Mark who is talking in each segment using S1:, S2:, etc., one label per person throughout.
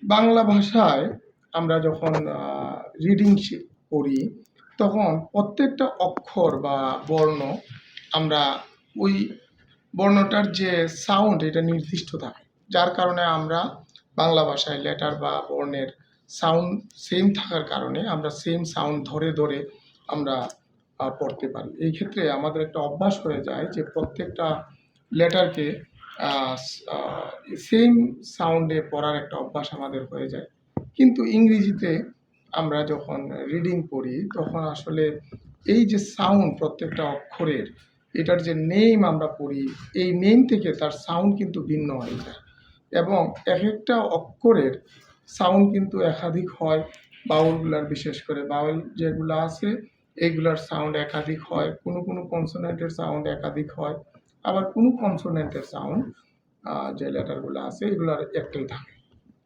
S1: বাংলা ভাষায় আমরা যখন রিডিং পড়ি, তখন প্রত্যেকটা অক্ষর বা বর্ণ আমরা ওই বর্ণটার যে সাউন্ড এটা নির্দিষ্ট থাকে, যার কারণে আমরা বাংলা ভাষায় লেটার বা বর্ণের সাউন্ড সেম থাকার কারণে আমরা সেম সাউন্ড ধরে ধরে আমরা পড়তে পারি। এই ক্ষেত্রে আমাদের একটা অভ্যাস হয়ে যায় যে প্রত্যেকটা লেটারকে সেম সাউন্ডে পড়ার একটা অভ্যাস আমাদের হয়ে যায়। কিন্তু ইংরেজিতে আমরা যখন রিডিং পড়ি তখন আসলে এই যে সাউন্ড প্রত্যেকটা অক্ষরের, এটার যে নেম আমরা পড়ি, এই নেম থেকে তার সাউন্ড কিন্তু ভিন্ন হয়ে যায় এবং এক একটা অক্ষরের সাউন্ড কিন্তু একাধিক হয়। বাউলগুলার, বিশেষ করে বাউল যেগুলো আছে এইগুলার সাউন্ড একাধিক হয়, কোনো কোনো কনসোনেন্টের সাউন্ড একাধিক হয়, আবার কোনো কনসোনেন্টের সাউন্ড যে লেটারগুলো আছে এগুলার একটাই থাকে।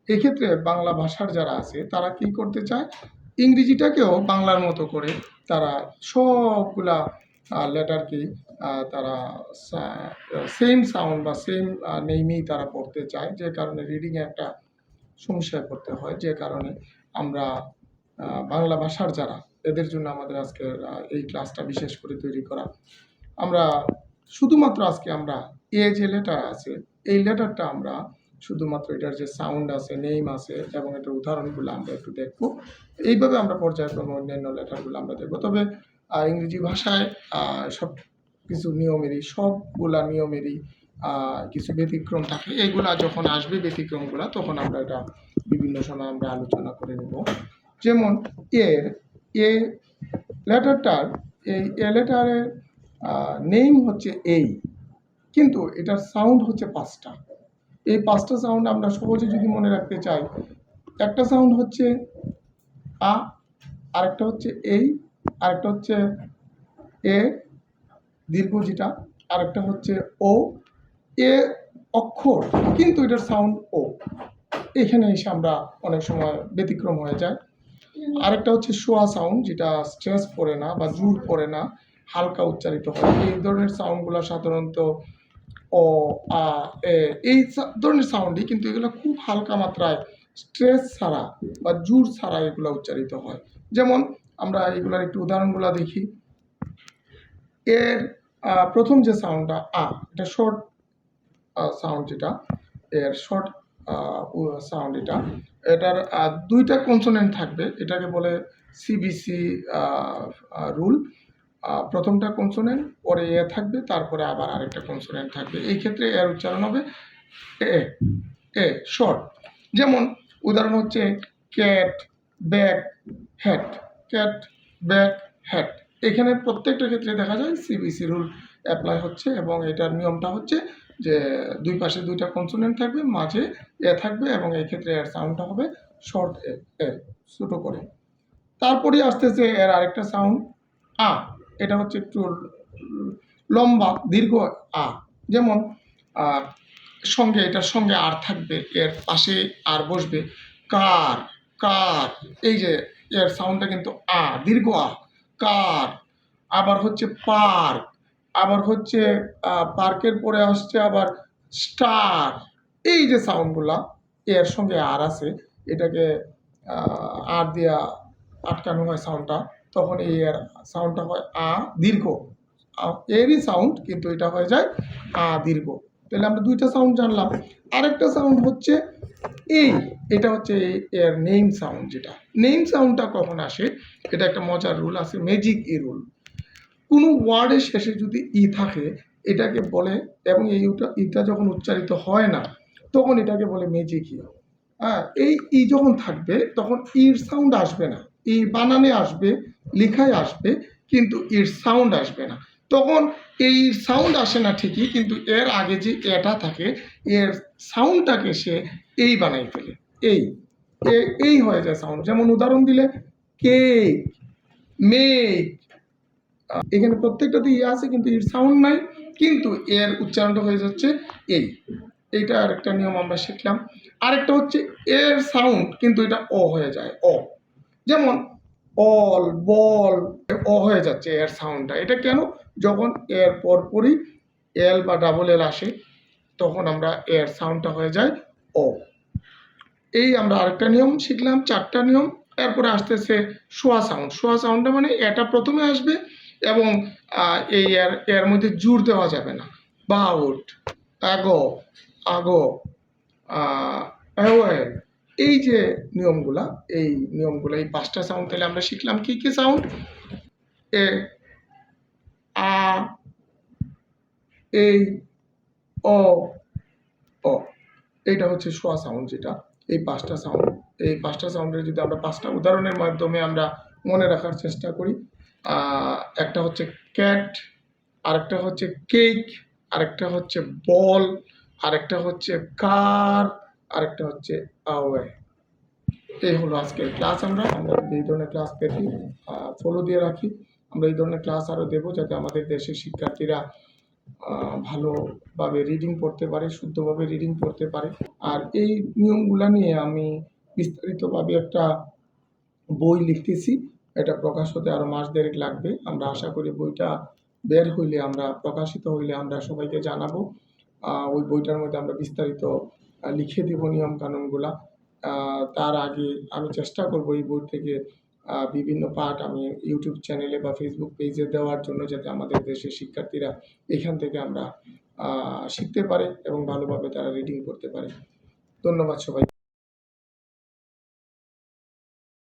S1: এক্ষেত্রে বাংলা ভাষার যারা আছে তারা কি করতে চায়, ইংরেজিটাকেও বাংলার মতো করে তারা সবগুলা লেটারকে তারা সেম সাউন্ড বা সেম নেমেই তারা পড়তে চায়, যে কারণে রিডিংয়ে একটা সমস্যায় পড়তে হয়। যে কারণে আমরা বাংলা ভাষার যারা, এদের জন্য আমাদের আজকের এই ক্লাসটা বিশেষ করে তৈরি করা। আমরা শুধুমাত্র আজকে আমরা যে লেটার আছে এই লেটারটা আমরা শুধুমাত্র এটার যে সাউন্ড আছে, নেম আছে এবং এটার উদাহরণগুলো আমরা একটু দেখব। এইভাবে আমরা পর্যায়ক্রমে অন্যান্য লেটারগুলো আমরা দেখব। তবে ইংরেজি ভাষায় সব কিছু নিয়মেরই, সবগুলা নিয়মেরই কিছু ব্যতিক্রম থাকে। এইগুলা যখন আসবে ব্যতিক্রমগুলা, তখন আমরা এটা বিভিন্ন সময় আমরা আলোচনা করে নেব। যেমন এর এ লেটারটার এই এ লেটারের নেম হচ্ছে এই, কিন্তু এটার সাউন্ড হচ্ছে 5টা। এই 5টা সাউন্ড আমরা সহজে যদি মনে রাখতে চাই, একটা সাউন্ড হচ্ছে আ, আরেকটা হচ্ছে এই, আরেকটা হচ্ছে এ দীর্ঘ যেটা, আরেকটা হচ্ছে ও। এ অক্ষর কিন্তু এটার সাউন্ড ও। এখানে এসে আমরা অনেক সময় ব্যতিক্রম হয়ে যায়। আরেকটা হচ্ছে শোয়া সাউন্ড, যেটা স্ট্রেস পড়ে না বা জোর পড়ে না, হালকা উচ্চারিত হয়। এই ধরনের সাউন্ডগুলো সাধারণত অ, আ, এ এই ধরনের সাউন্ডই, কিন্তু এগুলো খুব হালকা মাত্রায় স্ট্রেস ছাড়া বা জোর ছাড়া এগুলো উচ্চারিত হয়। যেমন আমরা এগুলার একটু উদাহরণগুলো দেখি। এর প্রথম যে সাউন্ডটা আ, এটা শর্ট সাউন্ড, যেটা এর শর্ট সাউন্ড, এটার 2টা কনসোনেন্ট থাকবে। এটাকে বলে সিবিসি রুল। প্রথমটা কনসোনেন্ট, পরে এ থাকবে, তারপরে আবার আরেকটা কনসোনেন্ট থাকবে। এই ক্ষেত্রে এর উচ্চারণ হবে এ, এ শর্ট। যেমন উদাহরণ হচ্ছে cat, bag, hat. Cat, bag, hat. এখানে প্রত্যেকটা ক্ষেত্রে দেখা যায় সিবিসি রুল অ্যাপ্লাই হচ্ছে এবং এটার নিয়মটা হচ্ছে যে দুই পাশে 2টা কনসোনেন্ট থাকবে, মাঝে এ থাকবে এবং এই ক্ষেত্রে এর সাউন্ডটা হবে শর্ট এ, এ ছোট করে। তারপরে আসতেছে এর আরেকটা সাউন্ড আ, এটা হচ্ছে একটু লম্বা দীর্ঘ আ। যেমন সঙ্গে, এটার সঙ্গে আর থাকবে, এর পাশে আর বসবে, কার, কার। এই যে এর সাউন্ডটা কিন্তু আ, দীর্ঘ আ, কার। আবার হচ্ছে পার্ক, আবার হচ্ছে পার্কের পরে আসছে আবার স্টার। এই যে সাউন্ডগুলা এর সঙ্গে আর আছে, এটাকে আর দিয়া আটকানো হয় সাউন্ডটা, তখন এই এর সাউন্ডটা হয় আ দীর্ঘ। এরই সাউন্ড, কিন্তু এটা হয়ে যায় আ দীর্ঘ। তাহলে আমরা 2টা সাউন্ড জানলাম। আরেকটা সাউন্ড হচ্ছে এই, এটা হচ্ছে এর নেম সাউন্ড। যেটা নেম সাউন্ডটা কখন আসে, এটা একটা মজার রুল আছে, ম্যাজিক ই রুল। কোনো ওয়ার্ডের শেষে যদি ই থাকে এটাকে বলে, এবং ইটা যখন উচ্চারিত হয় না তখন এটাকে বলে ম্যাজিক ই। এই ই যখন থাকবে তখন ইর সাউন্ড আসবে না, ই বানানে আসবে, লেখায় আসবে, কিন্তু এর সাউন্ড আসবে না। তখন এই সাউন্ড আসে না ঠিকই, কিন্তু এর আগে যে এটা থাকে এর সাউন্ডটাকে সে এই বানাই ফেলে, এই এই হয়ে যায় সাউন্ড। যেমন উদাহরণ দিলে কেক, মেক। এখানে প্রত্যেকটাতে ই আছে কিন্তু এর সাউন্ড নাই, কিন্তু এর উচ্চারণটা হয়ে যাচ্ছে এই। এইটা আরেকটা নিয়ম আমরা শিখলাম। আরেকটা হচ্ছে এর সাউন্ড কিন্তু এটা অ হয়ে যায়, অ। যেমন অল, বল, অ হয়ে যাচ্ছে এর সাউন্ডটা। এটা কেন? যখন এর পরপরই এল বা ডাবল এল আসে তখন আমরা এর সাউন্ডটা হয়ে যায় অ। এই আমরা আরেকটা নিয়ম শিখলাম, 4টা নিয়ম। এরপরে আসতেছে শোয়া সাউন্ড। শোয়া সাউন্ডটা মানে এটা প্রথমে আসবে এবং এর মধ্যে জোর দেওয়া যাবে না। বাউট, আগো, আগো, অ্যাওয়ে, এই যে নিয়মগুলা, এই 5টা সাউন্ড তাহলে আমরা শিখলাম কি কি সাউন্ড? এ, আ, এই, অ, অ। এইটা হচ্ছে শোয়া সাউন্ড যেটা। এই 5টা সাউন্ডের যদি আমরা 5টা উদাহরণের মাধ্যমে আমরা মনে রাখার চেষ্টা করি। একটা হচ্ছে ক্যাট, আরেকটা হচ্ছে কেক, আরেকটা হচ্ছে বল, আরেকটা হচ্ছে কার, আরেকটা হচ্ছে আওয়ে। এই হলো আজকের ক্লাস। আমরা যদি এই ধরনের ক্লাস পেতে ফলো দিয়ে রাখি, আমরা এই ধরনের ক্লাস আরও দেবো যাতে আমাদের দেশের শিক্ষার্থীরা ভালোভাবে রিডিং পড়তে পারে, শুদ্ধভাবে রিডিং পড়তে পারে। আর এই নিয়মগুলা নিয়ে আমি বিস্তারিতভাবে একটা বই লিখতেছি। এটা প্রকাশ হতে আরও মাস দেড়েক লাগবে। আমরা আশা করি বইটা বের হইলে, প্রকাশিত হইলে আমরা সবাইকে জানাবো। ওই বইটার মধ্যে আমরা বিস্তারিত লিখে দিব নিয়ম কানুনগুলা। তার আগে আমি চেষ্টা করব এই বই থেকে বিভিন্ন পার্ট আমি ইউটিউব চ্যানেলে বা ফেসবুক পেজে দেওয়ার জন্য, যাতে আমাদের দেশের শিক্ষার্থীরা এখান থেকে শিখতে পারে এবং ভালোভাবে তারা রিডিং করতে পারে। ধন্যবাদ সবাই।